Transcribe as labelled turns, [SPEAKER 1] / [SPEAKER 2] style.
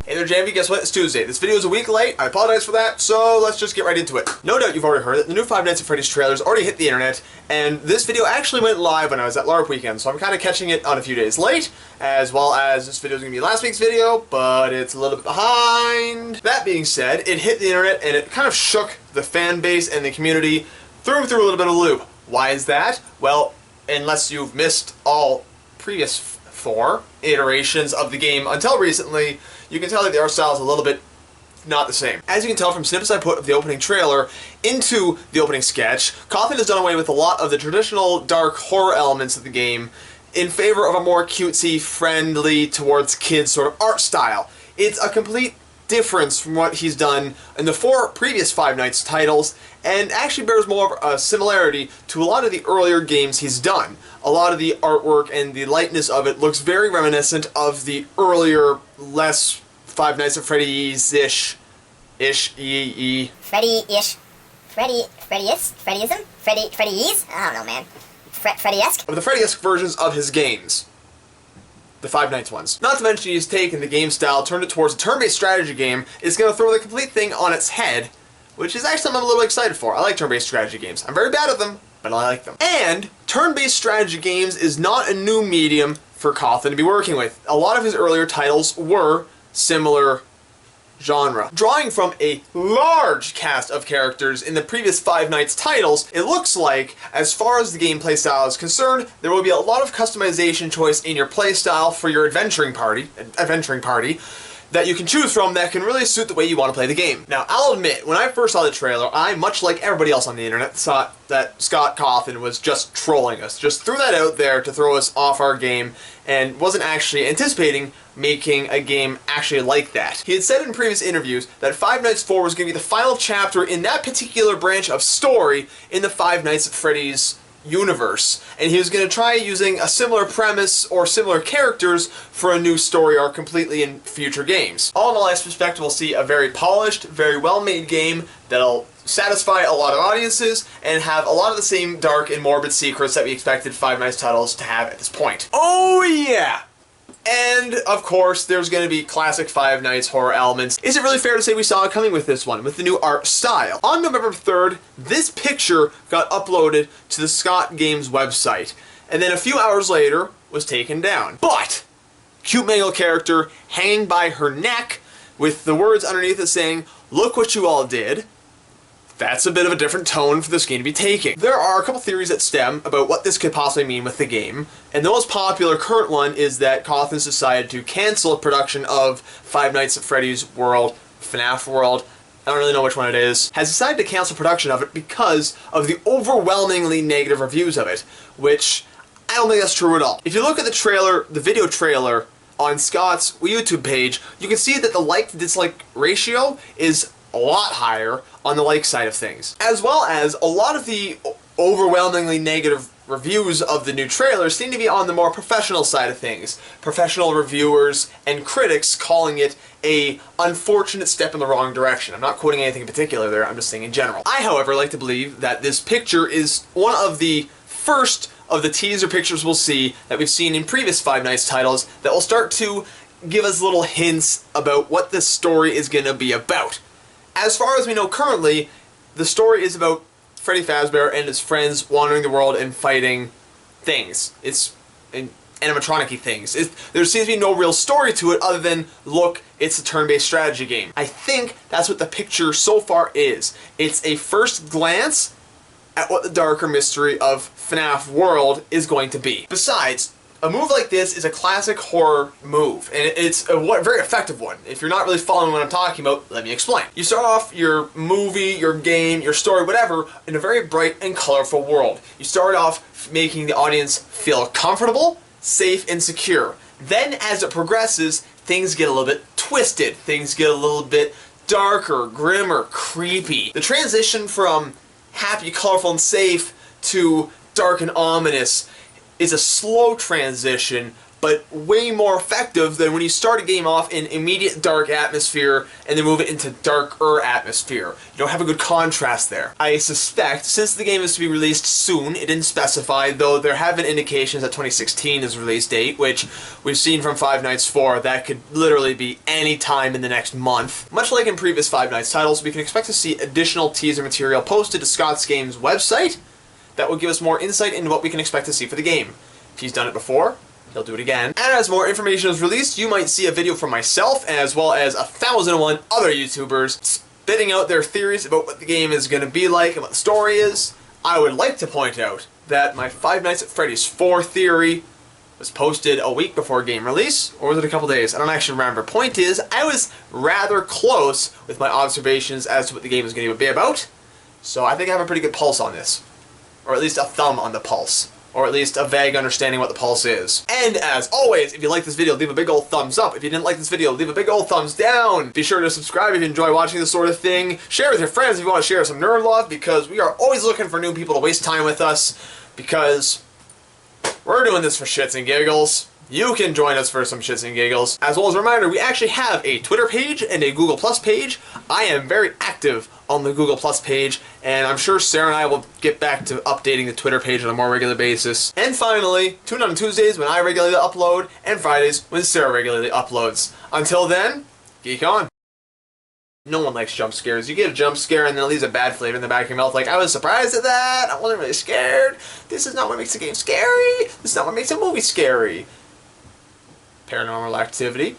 [SPEAKER 1] Hey there, JMV, guess what? It's Tuesday. This video is a week late. I apologize for that, so let's just get right into it. No doubt you've already heard that the new Five Nights at Freddy's trailer's already hit the internet, and this video actually went live when I was at LARP weekend, so I'm kind of catching it on a few days late, as well as this video is going to be last week's video, but it's a little bit behind. That being said, it hit the internet, and it kind of shook the fan base and the community, threw a little bit of a loop. Why is that? Well, unless you've missed all previous four iterations of the game until recently, you can tell that the art style is a little bit not the same. As you can tell from snippets I put of the opening trailer into the opening sketch, Cawthon has done away with a lot of the traditional dark horror elements of the game in favor of a more cutesy, friendly, towards kids sort of art style. It's a complete difference from what he's done in the four previous Five Nights titles, and actually bears more of a similarity to a lot of the earlier games he's done. A lot of the artwork and the lightness of it looks very reminiscent of the earlier, less Five Nights at Freddy's-ish, Freddy-ish,
[SPEAKER 2] Freddyism? Freddyese? I don't know, man. Freddy-esque?
[SPEAKER 1] of the Freddy-esque versions of his games. The Five Nights ones. Not to mention he's taken the game style, turned it towards a turn-based strategy game. It's going to throw the complete thing on its head, which is actually something I'm a little excited for. I like turn-based strategy games. I'm very bad at them, but I like them. And turn-based strategy games is not a new medium for Cawthon to be working with. A lot of his earlier titles were similar genre. Drawing from a large cast of characters in the previous Five Nights titles, it looks like, as far as the gameplay style is concerned, there will be a lot of customization choice in your playstyle for your adventuring party that you can choose from that can really suit the way you want to play the game. Now, I'll admit, when I first saw the trailer, I, much like everybody else on the internet, thought that Scott Cawthon was just trolling us. Just threw that out there to throw us off our game, and wasn't actually anticipating making a game actually like that. He had said in previous interviews that Five Nights 4 was going to be the final chapter in that particular branch of story in the Five Nights at Freddy's universe, and he was going to try using a similar premise or similar characters for a new story arc completely in future games. All in all, I suspect we'll see a very polished, very well-made game that'll satisfy a lot of audiences and have a lot of the same dark and morbid secrets that we expected Five Nights titles to have at this point. Oh yeah! And, of course, there's going to be classic Five Nights horror elements. Is it really fair to say we saw it coming with this one, with the new art style? On November 3rd, this picture got uploaded to the Scott Games website, and then a few hours later was taken down. But, cute male character hanging by her neck with the words underneath it saying, "Look what you all did." That's a bit of a different tone for this game to be taking. There are a couple theories that stem about what this could possibly mean with the game, and the most popular current one is that Cawthon's decided to cancel production of Five Nights at Freddy's World, FNaF World, I don't really know which one it is, has decided to cancel production of it because of the overwhelmingly negative reviews of it, which I don't think that's true at all. If you look at the trailer, the video trailer, on Scott's YouTube page, you can see that the like-to-dislike ratio is a lot higher on the like side of things. As well as a lot of the overwhelmingly negative reviews of the new trailer seem to be on the more professional side of things. Professional reviewers and critics calling it a unfortunate step in the wrong direction. I'm not quoting anything in particular there, I'm just saying in general. I, however, like to believe that this picture is one of the first of the teaser pictures we'll see that we've seen in previous Five Nights titles that will start to give us little hints about what this story is going to be about. As far as we know currently, the story is about Freddy Fazbear and his friends wandering the world and fighting things. It's animatronic-y things. There seems to be no real story to it other than, look, it's a turn-based strategy game. I think that's what the picture so far is. It's a first glance at what the darker mystery of FNaF World is going to be. Besides, a move like this is a classic horror move, and it's a very effective one. If you're not really following what I'm talking about, let me explain. You start off your movie, your game, your story, whatever, in a very bright and colorful world. You start off making the audience feel comfortable, safe, and secure. Then, as it progresses, things get a little bit twisted. Things get a little bit darker, grimmer, creepy. The transition from happy, colorful, and safe to dark and ominous is a slow transition, but way more effective than when you start a game off in immediate dark atmosphere and then move it into darker atmosphere. You don't have a good contrast there. I suspect, since the game is to be released soon, it didn't specify, though there have been indications that 2016 is the release date, which we've seen from Five Nights 4, that could literally be any time in the next month. Much like in previous Five Nights titles, we can expect to see additional teaser material posted to Scott's Games website that will give us more insight into what we can expect to see for the game. If he's done it before, he'll do it again. And as more information is released, you might see a video from myself, as well as 1,001 other YouTubers spitting out their theories about what the game is going to be like and what the story is. I would like to point out that my Five Nights at Freddy's 4 theory was posted a week before game release, or was it a couple days? I don't actually remember. Point is, I was rather close with my observations as to what the game is going to be about, so I think I have a pretty good pulse on this. Or at least a thumb on the pulse. Or at least a vague understanding what the pulse is. And as always, if you like this video, leave a big old thumbs up. If you didn't like this video, leave a big old thumbs down. Be sure to subscribe if you enjoy watching this sort of thing. Share with your friends if you want to share some nerd love, because we are always looking for new people to waste time with us, because we're doing this for shits and giggles. You can join us for some shits and giggles. As well as a reminder, we actually have a Twitter page and a Google Plus page. I am very active on the Google Plus page, and I'm sure Sarah and I will get back to updating the Twitter page on a more regular basis. And finally, tune in on Tuesdays when I regularly upload, and Fridays when Sarah regularly uploads. Until then, geek on. No one likes jump scares. You get a jump scare and then it leaves a bad flavor in the back of your mouth, like, I was surprised at that, I wasn't really scared. This is not what makes a game scary. This is not what makes a movie scary. Paranormal Activity.